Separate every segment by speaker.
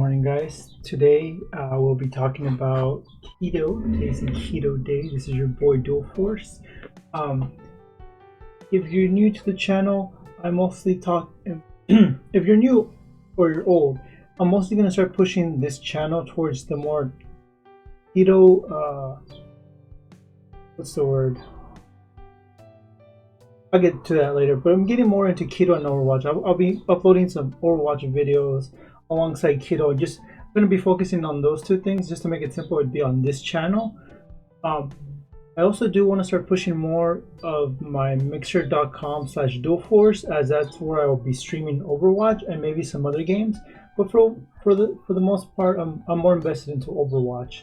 Speaker 1: morning, guys. Today we'll be talking about keto. Today's a keto day. This is your boy Dual Force. Um, if you're new to the channel, I mostly talk. If you're new or you're old, I'm mostly gonna start pushing this channel towards the more keto. What's the word? I'll get to that later, but I'm getting more into keto and Overwatch. I'll be uploading some Overwatch videos alongside keto. I'm going to be focusing on those two things just to make it simple. It'd be on this channel. I also do want to start pushing more of my mixer.com/dualforce, as that's where I will be streaming Overwatch and maybe some other games. But for the most part, I'm more invested into Overwatch.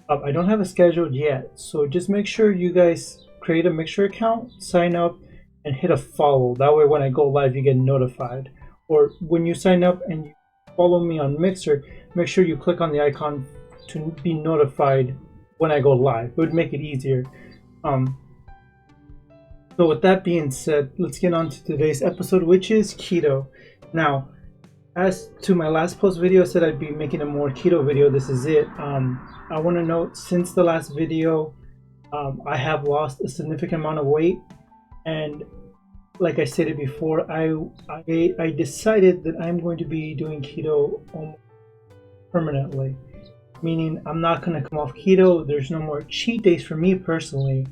Speaker 1: I don't have a schedule yet, so just make sure you guys create a Mixer account, sign up, and hit a follow. That way when I go live you get notified. Or when you sign up and you follow me on Mixer, make sure you click on the icon to be notified when I go live. It would make it easier. So with that being said, let's get on to today's episode, which is keto. Now, as to my last post video, I said I'd be making a more keto video. This is it. I want to note, since the last video, I have lost a significant amount of weight. And like I stated before, I decided that I'm going to be doing keto permanently, meaning I'm not going to come off keto. There's no more cheat days for me personally.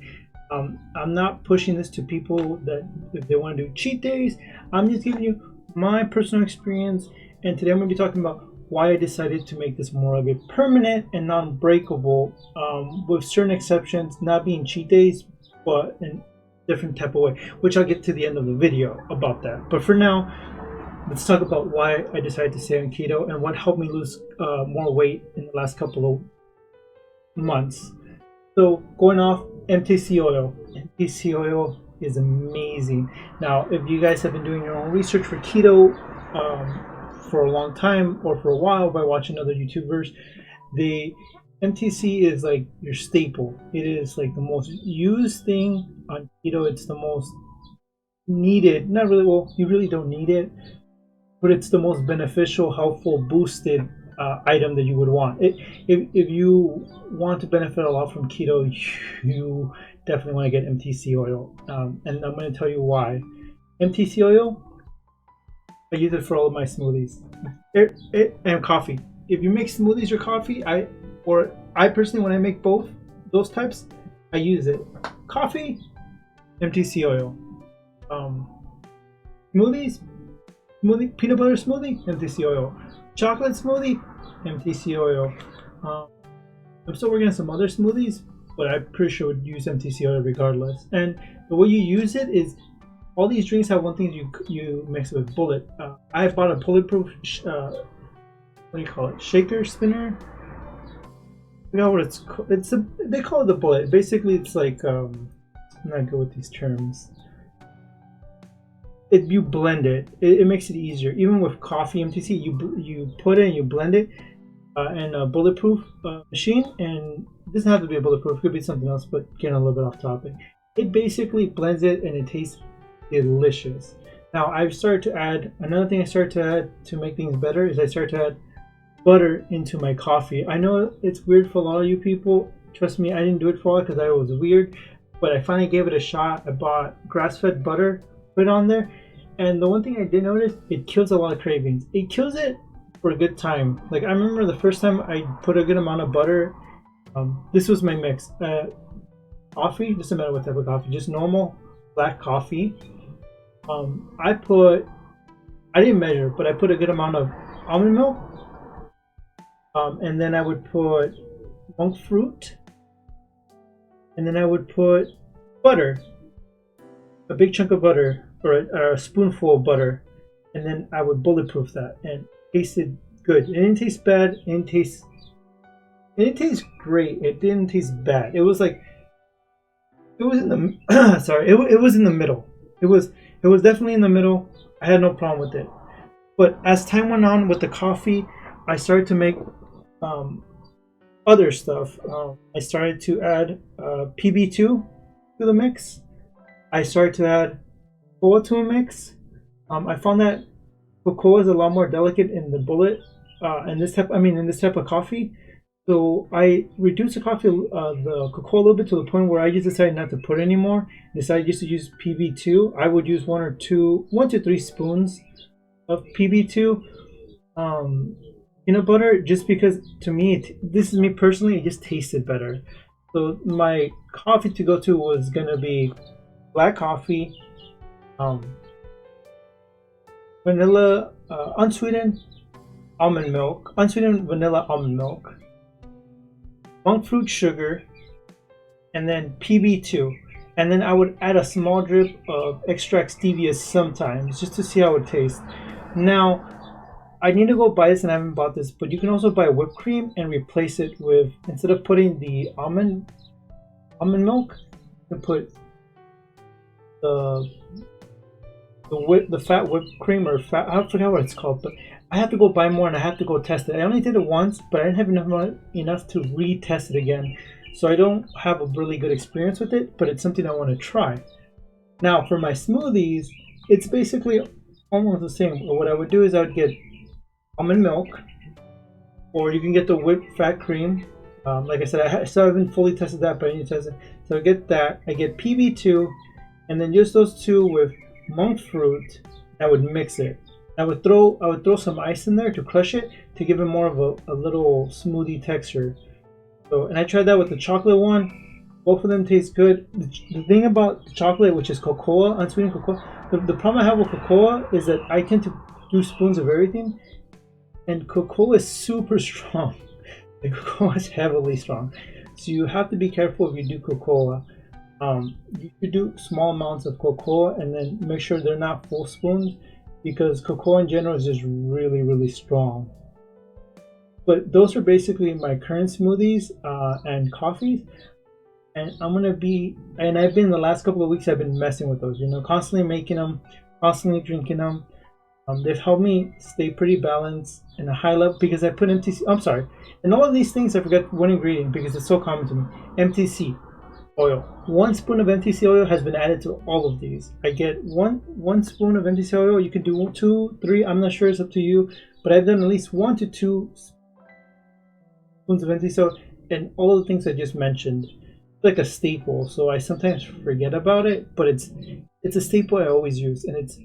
Speaker 1: I'm not pushing this to people that if they want to do cheat days. I'm just giving you my personal experience, and today I'm going to be talking about why I decided to make this more of a permanent and non-breakable, with certain exceptions, not being cheat days, but in different type of way, which I'll get to the end of the video about that. But for now, let's talk about why I decided to stay on keto and what helped me lose more weight in the last couple of months. So going off, Mtc Oil. Mtc Oil is amazing. Now, if you guys have been doing your own research for keto for a long time or for a while by watching other YouTubers, the MTC is like your staple. It is like the most used thing on keto. It's the most needed. Not really, well, you really don't need it, but it's the most beneficial, helpful, boosted item that you would want. If you want to benefit a lot from keto, you definitely want to get MTC oil. And I'm going to tell you why. MTC oil, I use it for all of my smoothies and coffee. If you make smoothies or coffee, I personally, when I make both those types, I use it. Coffee, MTC oil. Smoothies, peanut butter smoothie, MTC oil. Chocolate smoothie, MTC oil. I'm still working on some other smoothies, but I'm pretty sure I would use MTC oil regardless. And the way you use it is, all these drinks have one thing: you mix it with bullet. I bought a bulletproof, what do you call it? Shaker spinner. I forgot what it's called. They call it the bullet. Basically, it's like I'm not good with these terms. You blend it. It makes it easier. Even with coffee MTC, you put it and you blend it in a bulletproof machine. And it doesn't have to be a bulletproof. It could be something else. But getting a little bit off topic, it basically blends it and it tastes delicious. Now I've started to add another thing. I started to add to make things better is I started to add butter into my coffee. I know it's weird for a lot of you people. Trust me, I didn't do it for a while because I was weird, but I finally gave it a shot. I bought grass-fed butter, put it on there, and the one thing I did notice, it kills a lot of cravings. It kills it for a good time. Like, I remember the first time I put a good amount of butter. This was my mix. Coffee, doesn't matter what type of coffee, just normal black coffee. I didn't measure, but I put a good amount of almond milk. And then I would put monk fruit, and then I would put butter, a big chunk of butter, or a spoonful of butter, and then I would bulletproof that, and it tasted good. It didn't taste bad. It didn't taste great. It didn't taste bad. It was like, it was in the sorry, it was in the middle. It was definitely in the middle. I had no problem with it. But as time went on with the coffee, I started to make other stuff. I started to add PB2 to the mix. I started to add cocoa to a mix. I found that cocoa is a lot more delicate in the bullet in this type, in this type of coffee. So I reduced the coffee, the cocoa a little bit to the point where I just decided not to put anymore. Decided just to use PB2. I would use 1 to 3 spoons of PB2 peanut butter, just because to me, this is me personally, it just tasted better. So my coffee to go to was gonna be black coffee, um, vanilla, unsweetened almond milk, unsweetened vanilla almond milk, monk fruit sugar, and then PB2. And then I would add a small drip of extract stevia sometimes, just to see how it tastes. Now, I need to go buy this, and I haven't bought this, but you can also buy whipped cream and replace it with, instead of putting the almond milk, you put the fat whipped cream, or fat, I forgot what it's called, but I have to go buy more and I have to go test it. I only did it once, but I didn't have enough to retest it again, so I don't have a really good experience with it, but it's something I want to try. Now for my smoothies, it's basically almost the same. What I would do is I would get almond milk, or you can get the whipped fat cream. Like I said, I still haven't fully tested that, but I need to test it. So I get that. I get PB2, and then just those two with monk fruit. I would mix it. I would throw some ice in there to crush it, to give it more of a little smoothie texture. So, and I tried that with the chocolate one. Both of them taste good. The thing about the chocolate, which is cocoa, unsweetened cocoa, the problem I have with cocoa is that I tend to do spoons of everything, and cocoa is super strong. The cocoa is heavily strong, so you have to be careful if you do cocoa. You should do small amounts of cocoa, and then make sure they're not full spoons, because cocoa in general is just really, really strong. But those are basically my current smoothies and coffees, and I've been the last couple of weeks, I've been messing with those, constantly making them, constantly drinking them. They've helped me stay pretty balanced in a high level, because I put and all of these things, I forgot one ingredient because it's so common to me. MTC Oil. 1 spoon of MTC oil has been added to all of these. I get one spoon of MTC oil. You can do 2, 3. I'm not sure. It's up to you. But I've done at least 1 to 2 spoons of MTC oil, and all of the things I just mentioned. It's like a staple. So I sometimes forget about it, but it's a staple I always use. And it's,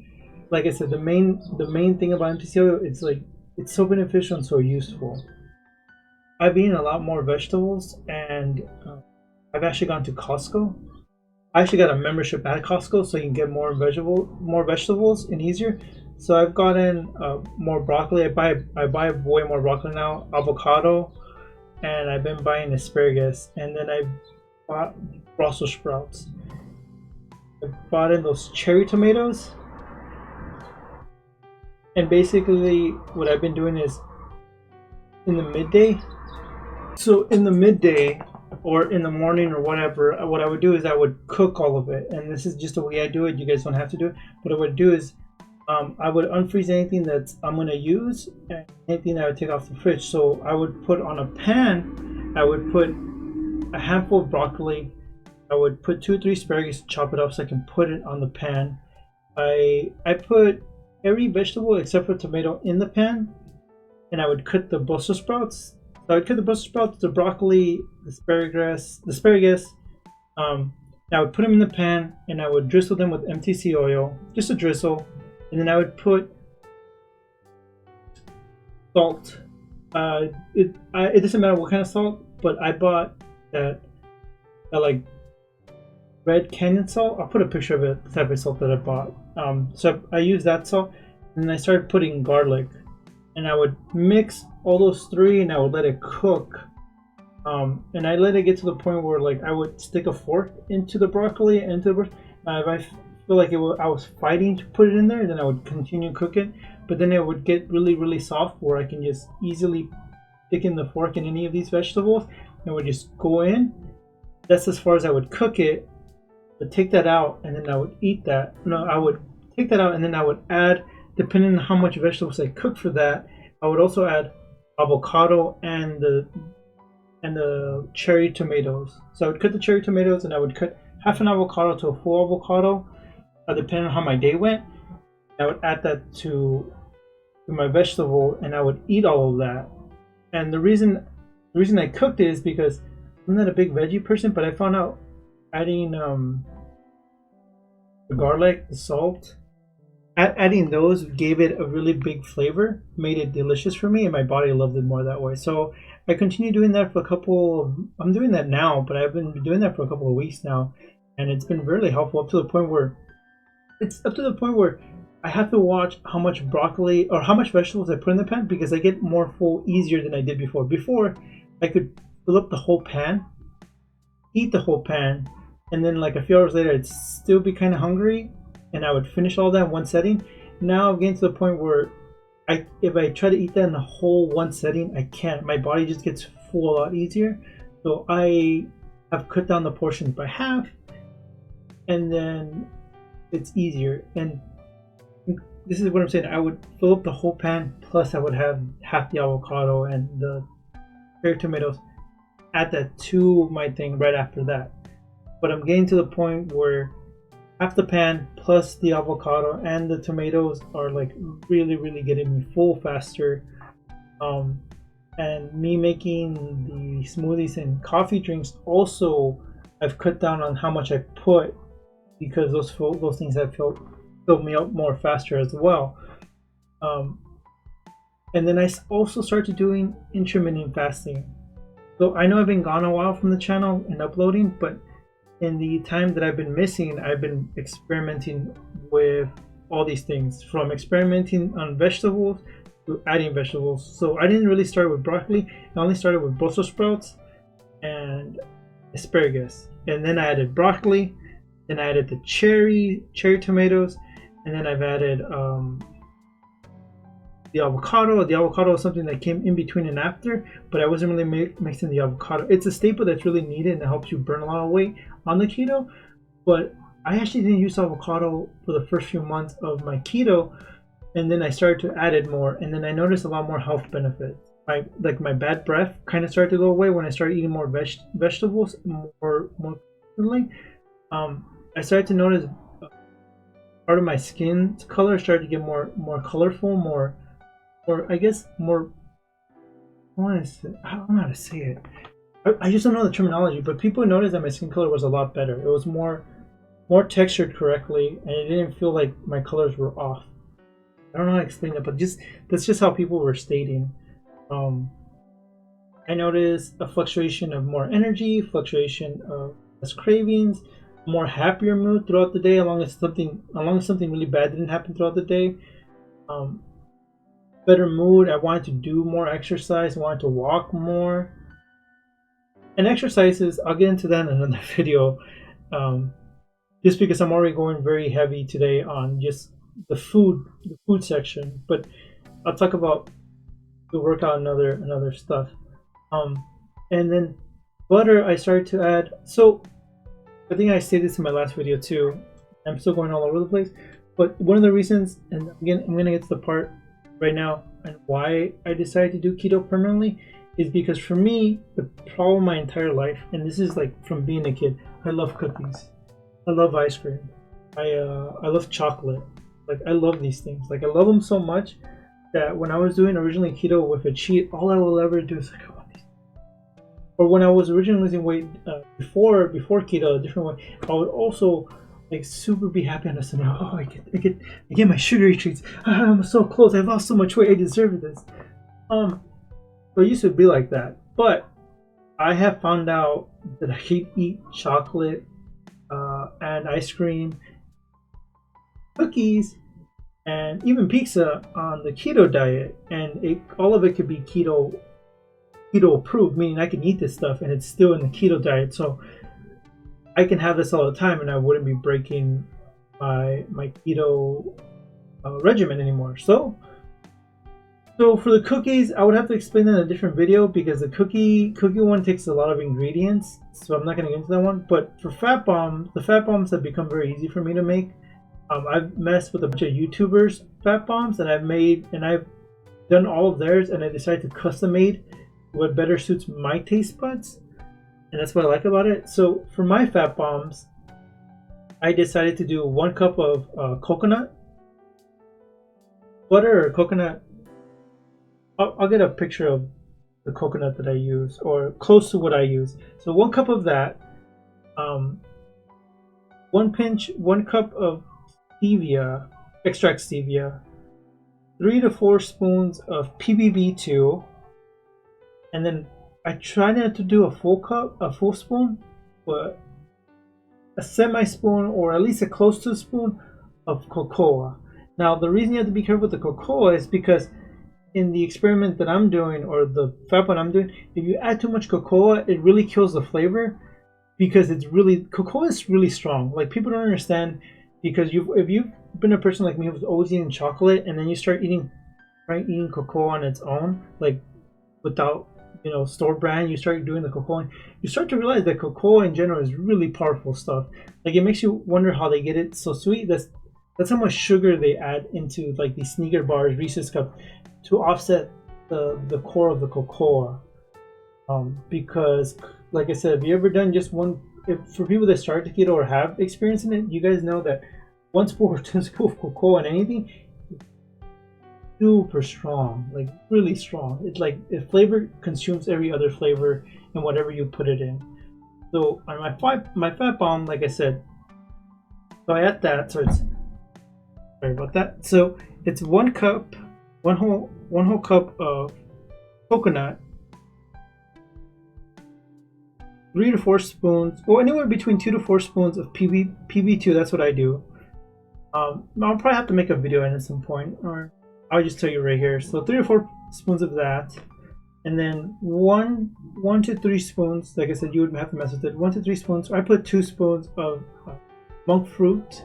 Speaker 1: like I said, the main thing about MTC oil. It's so beneficial and so useful. I've eaten a lot more vegetables, and I've actually gone to Costco. I actually got a membership at Costco, so you can get more vegetables and easier. So I've gotten more broccoli. I buy way more broccoli now, avocado, and I've been buying asparagus, and then I bought Brussels sprouts. I bought in those cherry tomatoes, and basically what I've been doing is in the midday. So in the midday, or in the morning, or whatever, what I would do is I would cook all of it, and this is just the way I do it. You guys don't have to do it. What I would do is I would unfreeze anything that I'm going to use, and anything that I would take off the fridge. So I would put on a pan, I would put a handful of broccoli, I would put 2 or 3 asparagus, chop it up so I can put it on the pan. I put every vegetable except for tomato in the pan, and I would cut the Brussels sprouts. So I would cut the Brussels sprouts, the broccoli, the asparagus. I would put them in the pan, and I would drizzle them with MTC oil, just a drizzle, and then I would put salt. It doesn't matter what kind of salt, but I bought that like red Canyon salt. I'll put a picture of it, the type of salt that I bought. So I used that salt, and then I started putting garlic, and I would mix all those 3, and I would let it cook. And I let it get to the point where, like, I would stick a fork into the broccoli and into the if I feel like I was fighting to put it in there, then I would continue cooking. But then it would get really, really soft, where I can just easily stick in the fork in any of these vegetables, and it would just go in. That's as far as I would cook it. But take that out, and then I would eat that. No, I would take that out, and then I would add, depending on how much vegetables I cooked for that, I would also add avocado and the cherry tomatoes. So I would cut the cherry tomatoes, and I would cut half an avocado to a full avocado, depending on how my day went. I would add that to with my vegetable, and I would eat all of that. And the reason I cooked it is because I'm not a big veggie person, but I found out adding the garlic, the salt, adding those gave it a really big flavor, made it delicious for me, and my body loved it more that way. So I continue doing that for a couple. I'm doing that now, but I've been doing that for a couple of weeks now, and it's been really helpful up to the point where I have to watch how much broccoli or how much vegetables I put in the pan because I get more full easier than I did before. Before, I could fill up the whole pan, eat the whole pan, and then like a few hours later, I'd still be kind of hungry, and I would finish all that in one setting. Now I'm getting to the point where if I try to eat that in a whole one setting, I can't. My body just gets full a lot easier. So I have cut down the portions by half, and then it's easier. And this is what I'm saying. I would fill up the whole pan, plus I would have half the avocado and the cherry tomatoes. Add that to my thing right after that. But I'm getting to the point where half the pan plus the avocado and the tomatoes are like really, really getting me full faster. And me making the smoothies and coffee drinks also, I've cut down on how much I put because those things have filled me up more faster as well. And then I also started doing intermittent fasting. So I know I've been gone a while from the channel and uploading, but in the time that I've been missing, I've been experimenting with all these things, from experimenting on vegetables to adding vegetables. So I didn't really start with broccoli. I only started with Brussels sprouts and asparagus. And then I added broccoli, then I added the cherry tomatoes, and then I've added the avocado. The avocado is something that came in between and after, but I wasn't really mixing the avocado. It's a staple that's really needed and it helps you burn a lot of weight on the keto, but I actually didn't use avocado for the first few months of my keto, and then I started to add it more, and then I noticed a lot more health benefits. My bad breath kind of started to go away when I started eating more vegetables more frequently. I started to notice part of my skin color started to get more colorful, more I guess more. I don't know how to say it. I just don't know the terminology, but people noticed that my skin color was a lot better. It was more textured correctly, and it didn't feel like my colors were off. I don't know how to explain it, but that's just how people were stating. I noticed a fluctuation of more energy, fluctuation of less cravings, more happier mood throughout the day, along with something really bad didn't happen throughout the day. Better mood. I wanted to do more exercise. I wanted to walk more. And exercises, I'll get into that in another video. Just because I'm already going very heavy today on just the food section, but I'll talk about the workout and other stuff. And then butter, I started to add. So I think I stated this in my last video too. I'm still going all over the place, but one of the reasons, and again, I'm gonna get to the part right now and why I decided to do keto permanently, is because for me, the problem my entire life, and this is like from being a kid, I love cookies, I love ice cream, I love chocolate, like I love these things, like I love them so much that when I was doing originally keto with a cheat, all I will ever do is like, I want these. Or when I was originally losing weight before keto, a different way, I would also like super be happy on a Sunday. Oh, I get my sugary treats. I'm so close. I've lost so much weight. I deserve this. So it used to be like that, but I have found out that I can eat chocolate and ice cream, cookies, and even pizza on the keto diet, and all of it could be keto approved, meaning I can eat this stuff and it's still in the keto diet. So I can have this all the time and I wouldn't be breaking my keto regimen anymore. So for the cookies, I would have to explain that in a different video because the cookie one takes a lot of ingredients, so I'm not going to get into that one. But for fat bombs, the fat bombs have become very easy for me to make. I've messed with a bunch of YouTubers fat bombs, and I've done all of theirs, and I decided to custom made what better suits my taste buds, and that's what I like about it. So for my fat bombs, I decided to do 1 cup of coconut butter or coconut I'll get a picture of the coconut that I use, or close to what I use. So 1 cup of that, 1 cup of stevia, extract stevia, 3 to 4 spoons of PBB2, and then I try not to do a full spoon, but a semi-spoon or at least a close to a spoon of cocoa. Now the reason you have to be careful with the cocoa is because in the experiment that I'm doing, or the fat one I'm doing, if you add too much cocoa, it really kills the flavor, because cocoa is really strong. Like, people don't understand, because if you've been a person like me who's always eating chocolate, and then you start eating cocoa on its own, like without store brand, you start doing the cocoa, and you start to realize that cocoa in general is really powerful stuff. Like, it makes you wonder how they get it so sweet. That's how much sugar they add into like these Snicker bars, Reese's cups, to offset the core of the cocoa. Because, like I said, have you ever done just one? For people that start to keto or have experience in it, you guys know that 1 spoon or 2 spoons of cocoa in anything, super strong, like really strong. It's like the flavor consumes every other flavor in whatever you put it in. So on my fat bomb, like I said, so I add that. So it's, sorry about that. So it's 1 cup, one whole cup of coconut, 3 to 4 spoons, or anywhere between 2 to 4 spoons of PB2. That's what I do. I'll probably have to make a video at some point, or I'll just tell you right here. So 3 or 4 spoons of that, and then 1 to 3 spoons. Like I said, you would have to mess with it. 1 to 3 spoons. I put 2 spoons of monk fruit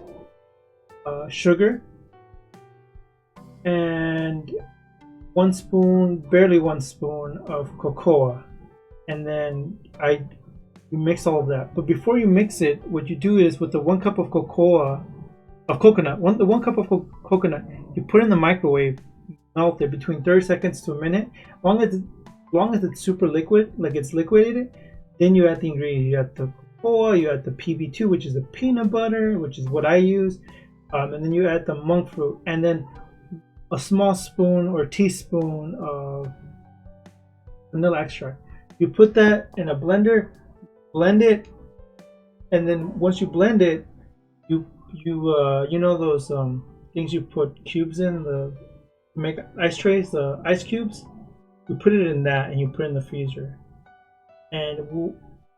Speaker 1: sugar, and 1 spoon, barely 1 spoon of cocoa, and then you mix all of that. But before you mix it, what you do is, with the 1 cup of coconut, the 1 cup of coconut, you put in the microwave, melt it between 30 seconds to a minute. As long as it's super liquid, like it's liquidated, then you add the ingredients. You add the cocoa, you add the PB2, which is the peanut butter, which is what I use, and then you add the monk fruit, and then a small spoon or teaspoon of vanilla extract. You put that in a blender, blend it, and then once you blend it, you know those things you put cubes in, the make ice trays, the ice cubes. You put it in that, and you put it in the freezer. And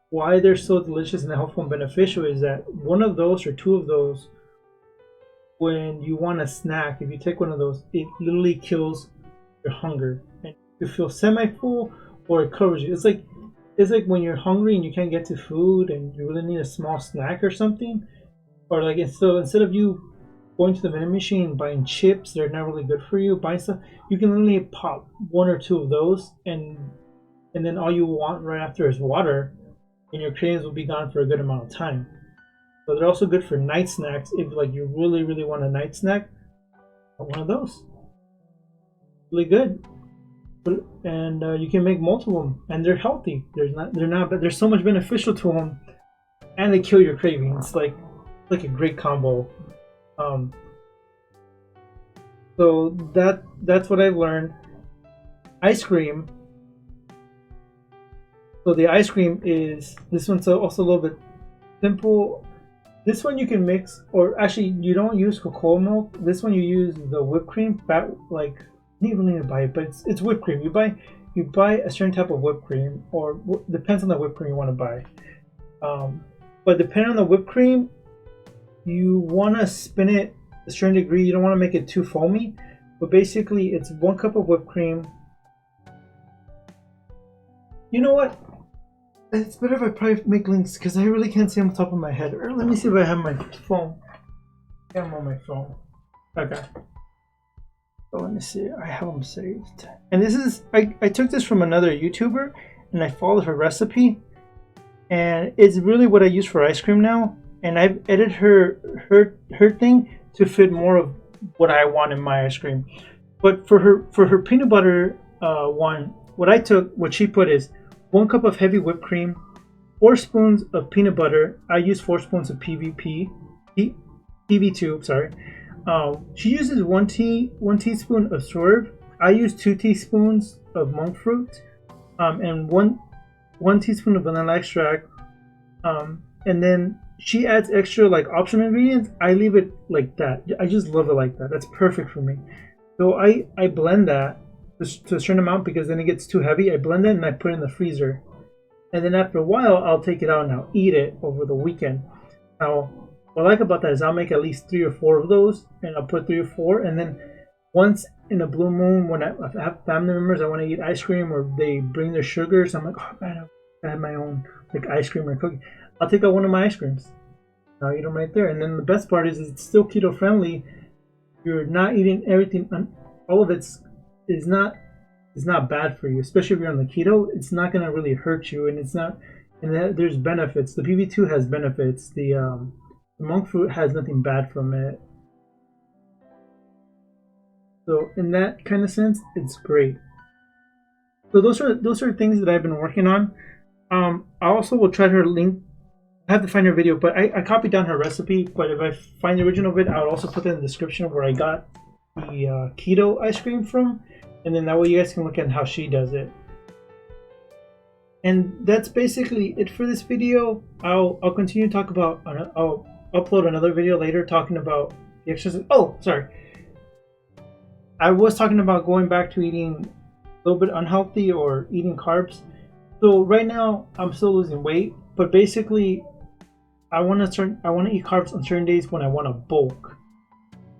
Speaker 1: why they're so delicious and helpful and beneficial is that 1 of those or 2 of those, when you want a snack, if you take 1 of those, it literally kills your hunger, and you feel semi-full, or it covers you. It's like when you're hungry and you can't get to food, and you really need a small snack or something. Or like, instead of you going to the vending machine and buying chips, they're not really good for you, buying stuff, you can literally pop 1 or 2 of those, and then all you want right after is water, and your cravings will be gone for a good amount of time. So they're also good for night snacks. If like you really, really want a night snack, 1 of those. Really good. And you can make multiple of them, and they're healthy. But there's so much beneficial to them, and they kill your cravings. Like a great combo. So that's what I've learned. Ice cream. So the ice cream is, this one's also a little bit simple. This one you can mix, or actually you don't use cocoa milk. This one you use the whipped cream. Like, you don't need to buy it, but it's whipped cream. You buy a certain type of whipped cream, or depends on the whipped cream you want to buy. But depending on the whipped cream, you want to spin it a certain degree. You don't want to make it too foamy, but basically it's 1 cup of whipped cream. You know what? It's better if I probably make links, because I really can't see on the top of my head. Or let me see if I have my phone. I'm on my phone. Okay. So let me see. I have them saved. And this is, I took this from another YouTuber, and I followed her recipe. And it's really what I use for ice cream now. And I've edited her thing to fit more of what I want in my ice cream. But for her peanut butter one, what she put is 1 cup of heavy whipped cream, 4 spoons of peanut butter. I use 4 spoons of PB2. Sorry. She uses 1 teaspoon of Swerve, I use 2 teaspoons of monk fruit, and one teaspoon of vanilla extract, and then she adds extra like optional ingredients. I leave it like that. I just love it like that. That's perfect for me. So I blend that to a certain amount, because then it gets too heavy. I blend it and I put it in the freezer, and then after a while I'll take it out and I'll eat it over the weekend. Now what I like about that is I'll make at least 3 or 4 of those, and I'll put 3 or 4, and then once in a blue moon, when I have family members, I want to eat ice cream, or they bring their sugars, I'm like, oh man, I have my own like ice cream or cookie. I'll take out one of my ice creams. I'll eat them right there. And then the best part is it's still keto friendly. You're not eating everything. All of it's is not bad for you, especially if you're on the keto. It's not gonna really hurt you, and it's not. And there's benefits. The PB2 has benefits. The monk fruit has nothing bad from it. So in that kind of sense, it's great. So those are things that I've been working on. I also will try to link. I have to find her video, but I copied down her recipe. But if I find the original of it, I'll also put it in the description of where I got the keto ice cream from, and then that way you guys can look at how she does it. And that's basically it for this video. I'll continue to talk about. I'll upload another video later talking about the exercise. Oh, sorry. I was talking about going back to eating a little bit unhealthy or eating carbs. So right now I'm still losing weight, but basically I want to eat carbs on certain days when I want to bulk.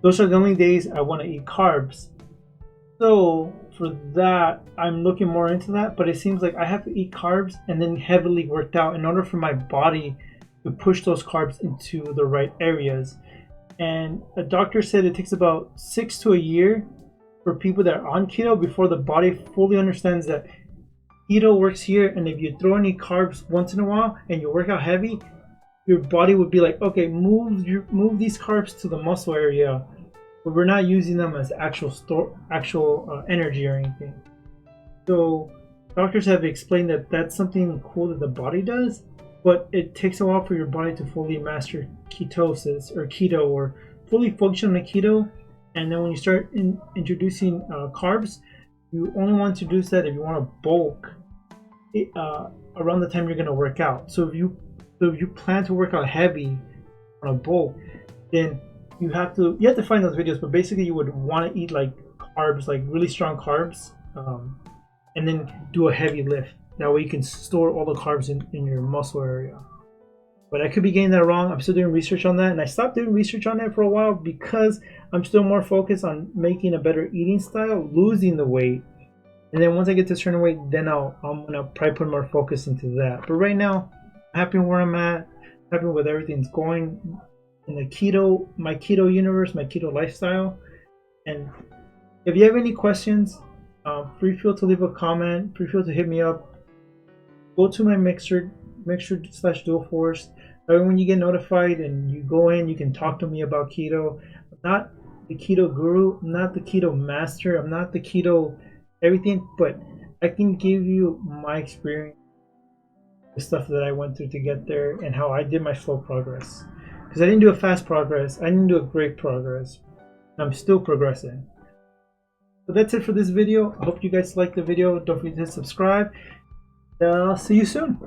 Speaker 1: Those are the only days I want to eat carbs. So for that, I'm looking more into that, but it seems like I have to eat carbs and then heavily worked out in order for my body to push those carbs into the right areas. And a doctor said it takes about 6 to a year for people that are on keto before the body fully understands that keto works here, and if you throw any carbs once in a while and you work out heavy, your body would be like, okay, move these carbs to the muscle area, but we're not using them as actual energy or anything. So doctors have explained that that's something cool that the body does, but it takes a while for your body to fully master ketosis or keto, or fully function on keto. And then when you start introducing carbs, you only want to introduce that if you want to bulk around the time you're going to work out. So if you plan to work out heavy on a bulk, then you have to find those videos. But basically, you would want to eat like carbs, like really strong carbs, and then do a heavy lift. That way you can store all the carbs in your muscle area. But I could be getting that wrong. I'm still doing research on that, and I stopped doing research on that for a while because I'm still more focused on making a better eating style, losing the weight, and then once I get to a certain weight, then I'm gonna probably put more focus into that. But right now, I'm happy where I'm at, happy with everything's going in the keto, my keto universe, my keto lifestyle. And if you have any questions, free feel to leave a comment, free feel to hit me up. Go to my Mixer/Dual Force. When you get notified and you go in, you can talk to me about keto. I'm not the keto guru, I'm not the keto master, I'm not the keto everything, but I can give you my experience, the stuff that I went through to get there, and how I did my slow progress. Because I didn't do a fast progress, I didn't do a great progress. I'm still progressing. So that's it for this video. I hope you guys liked the video. Don't forget to subscribe. I'll see you soon.